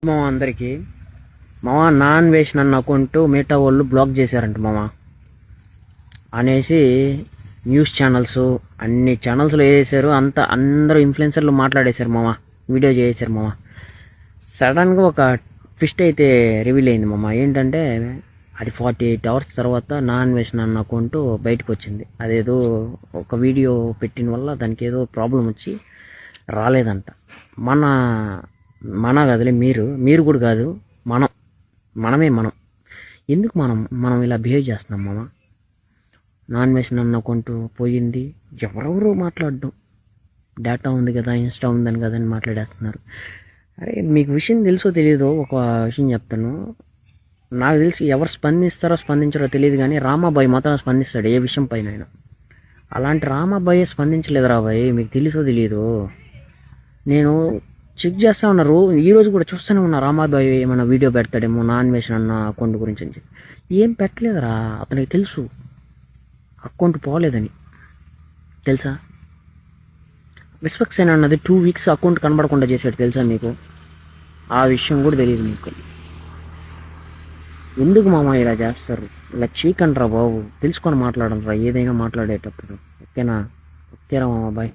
మామ అందరికీ మామ నాన్ వెజ్ నన్ను అకౌంట్ మిగతా వాళ్ళు బ్లాక్ చేశారంట మామ అనేసి న్యూస్ ఛానల్స్ అన్ని ఛానల్స్లో వేసారు. అంతా అందరూ ఇన్ఫ్లుయెన్సర్లు మాట్లాడేశారు మామ, వీడియో చేశారు మామ. సడన్గా ఒక ట్విస్ట్ అయితే రివీల్ అయింది మామ. ఏంటంటే అది 48 అవర్స్ తర్వాత నాన్ వెజ్ నన్ను అకౌంట్ బయటకు వచ్చింది. అదేదో ఒక వీడియో పెట్టిన వల్ల దానికి ఏదో ప్రాబ్లం వచ్చి రాలేదంట. మన కదలే, మీరు కూడా కాదు, మనమే ఎందుకు మనం ఇలా బిహేవ్ చేస్తున్నాం మామ? నాన్ వెజ్ నన్ను అకౌంట్ పోయింది, ఎవరెవరో మాట్లాడడం, డేటా ఉంది కదా, ఇన్స్టా ఉందని కదా అని మాట్లాడేస్తున్నారు. అరే మీకు విషయం తెలుసో తెలియదో ఒక విషయం చెప్తాను. నాకు తెలిసి ఎవరు స్పందించారో తెలియదు, కానీ రామాబాయి మాత్రం స్పందిస్తాడు ఏ విషయం పైన అయినా. అలాంటి రామాబాయి స్పందించలేదు రాబాయి, మీకు తెలుసో తెలియదు. నేను చెక్ చేస్తూ ఉన్నారు, ఈరోజు కూడా చూస్తూనే ఉన్నా రామాబాయి ఏమైనా వీడియో పెడతాడేమో నాన్ వెజ్ అన్న అకౌంట్ గురించి అని. ఏం పెట్టలేదురా, అతనికి తెలుసు అకౌంట్ పోలేదని. తెలుసా? విశ్వక్సేన అన్నది 2 వీక్స్ అకౌంట్ కనబడకుండా చేసాడు, తెలుసా మీకు? ఆ విషయం కూడా తెలియదు మీకు. ఎందుకు మామ ఇలా చేస్తారు? ఇలా చీకండి రా బాబు, తెలుసుకొని మాట్లాడండి రా ఏదైనా మాట్లాడేటప్పుడు. ఓకేనా? ఓకేరా మామ, బాయ్.